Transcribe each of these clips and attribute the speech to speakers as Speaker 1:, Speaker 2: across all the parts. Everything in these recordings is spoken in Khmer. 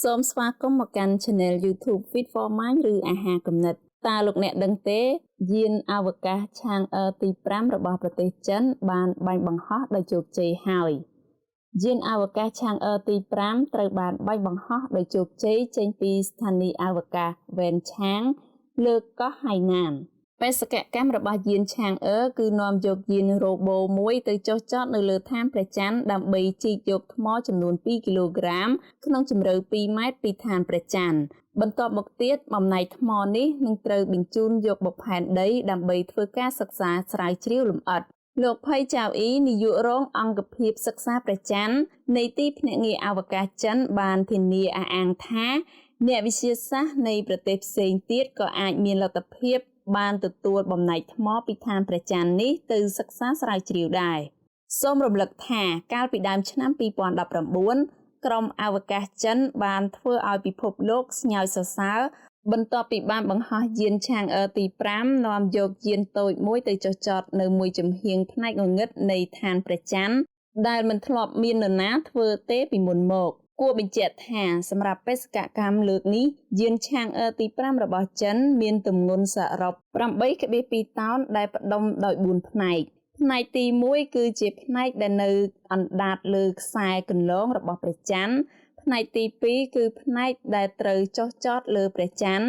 Speaker 1: សូមស្វាគមន៍មកកាន់ Channel YouTube Fit for Mind ឬអាហារគំនិតតើលោកអ្នកដឹងទេយានអវកាស Chang'e ទី5របស់ប្រទេសចិនបានបាញ់បង្ហោះដោយជោគជ័យហើយយានអវកាស Chang'e ទី5ត្រូវបានបាញ់បង្ហោះដោយជោគជ័យចេញពីស្ថានីយ៍អវកាស Wenchang លើកោះហៃណានបេសកកម្មរបស់យាន Chang'e គឺនាំយកយានរ៉ូបូមួយទៅចុះចតនៅលើឋានព្រះច័ន្ទដើម្បីជីកយកថ្មចំនួន2គីឡូក្រាមក្នុងជម្រៅ2ម៉ែត្រពីឋានព្រះច័ន្ទបន្ទាប់មកទៀតបំណែកថ្មនេះនឹងត្រូវបញ្ជូនយកមកផែនដីដើម្បីធ្វើការសិក្សាស្រាវជ្រាវលម្អិតលោកភ័យចៅអ៊ីនាយករងអង្គភាពសិក្សាព្រះច័ន្ទនៃទីភ្នាក់ងារអវកាសចិនបានធានាអះអាងថាអ្នកវិទ្យាសាស្ត្រនៃប្រទេសផ្សេងទៀតក៏អាចមានលទ្ធភាពបានទទួលបំណែកថ្មពីឋានព្រះច័ន្ទនេះទៅសិក្សាស្រាវជ្រាវដែរសូមរំលឹកថាកាលពីដើមឆ្នាំ2019ក្រុមអវកាសចិនបានធ្វើឲ្យពិភពលោកស្ញើសរសើរបន្ទាប់ពីបានបង្ហោះយាន Chang'e ទី5នាំយកយានតូចមួយទៅចុះចតនៅមួយចំហៀងផ្នែកងងឹតនៃឋានព្រះច័ន្ទដែលមិនធ្លាប់មាននរណាធ្វើទេពីមុនមកគួរបញ្ជាក់ថាសម្រាប់បេសកកម្មលើកនេះយាន Chang'e ទី5របស់ចិនមានទម្ងន់សរុប 8,2 តោនដែលផ្ដុំដោយ4ផ្នែកផ្នែកទី1គឺជាផ្នែកដែលនៅអណ្ដាតលើខ្សែគន្លងរបស់ព្រះច័ន្ទផ្នែកទី2គឺផ្នែកដែលត្រូវចុះចតលើព្រះច័ន្ទ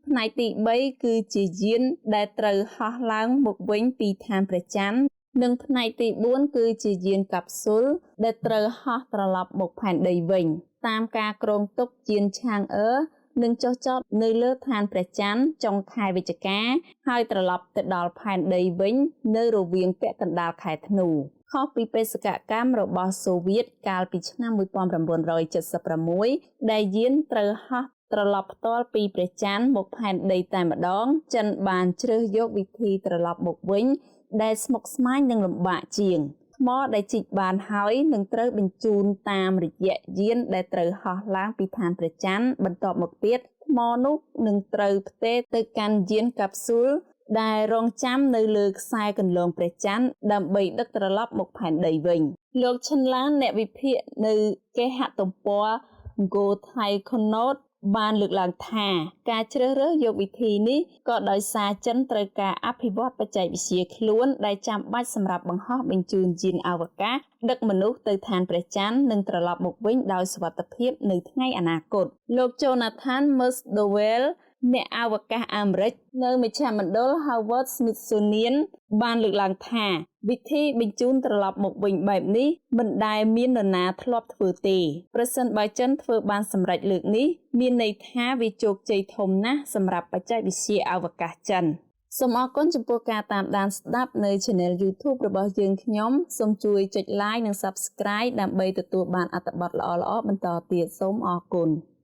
Speaker 1: ផ្នែកទី3គឺជាយានដែលត្រូវហោះឡើងមកវិញពីឋានព្រះច័ន្ទនិងផ្នែកទី4គឺជាយានកាប់ស៊ុលដែលត្រូវហោះត្រឡប់មកផែនដីវិញតាមការគ្រោងទុកយាន Chang'e នឹងចុះចតនៅលើឋានព្រះច័ន្ទចុងខែវិច្ឆិកាហើយត្រឡប់ទៅដល់ផែនដីវិញនៅរវាងពាក់កណ្ដាលខែធ្នូខុសពីបេសកកម្មរបស់សូវៀតកាលពីឆ្នាំ1976ដែលយានត្រូវហោះត្រឡប់ផ្ទាល់ពីព្រះច័ន្ទមកផែនដីតែម្ដងចិនបានជ្រើសយកវិធីត្រឡប់មកវិញដែលស្មុគស្មាញនិងលំបាកជាងថ្មដែលជីកបានហើយនឹងត្រូវបញ្ជូនតាមរយៈយានដែលត្រូវហោះឡើងពីឋានព្រះច័ន្ទបន្ទាប់មកទៀតថ្មនោះនឹងត្រូវផ្ទេរទៅកាន់យានកាប់ស៊ូលដែលរងចាំនៅលើខ្សែគន្លងព្រះច័ន្ទដើម្បីដឹកត្រឡប់មកផែនដីវិញលោកឈិនឡានអ្នកវិភាគនៅគេហទំព័រ Go Thai Connote បានលើកឡើងថាការជ្រើសរើសយកវិធីនេះក៏ដោយសារចិនត្រូវការអភិវឌ្ឍបច្ចេកវិទ្យាខ្លួនដែលចាំបាច់សម្រាប់បង្ហោះបញ្ជូនយានអវកាសដឹកមនុស្សទៅឋានព្រះច័ន្ទនិងត្រឡប់មកវិញដោយសុវត្ថិភាពនៅថ្ងៃអនាគតលោក Jonathan Mersdowell អ្នកអវកាសអាមេរិកនៅមជ្ឈមណ្ឌល Harvard Smithsonian បានលើកឡើងថាវិធីបញ្ជូនត្រឡប់មកវិញបែបនេះមិនដែលមាននរណាធ្លាប់ធ្វើទេប្រសិនបើចិនធ្វើបានសម្រេចលើកនេះមានន័យថាវាជោគជ័យធំណាស់សម្រាប់បច្ចេកវិទ្យាអវកាសចិនសូមអរគុណចំពោះការតាមដានស្ដាប់នៅ Channel YouTube របស់យើងខ្ញុំសូមជួយចុច Like និង Subscribe ដើម្បីទទួលបានអត្ថបទល្អៗបន្តទៀតសូមអរគុណ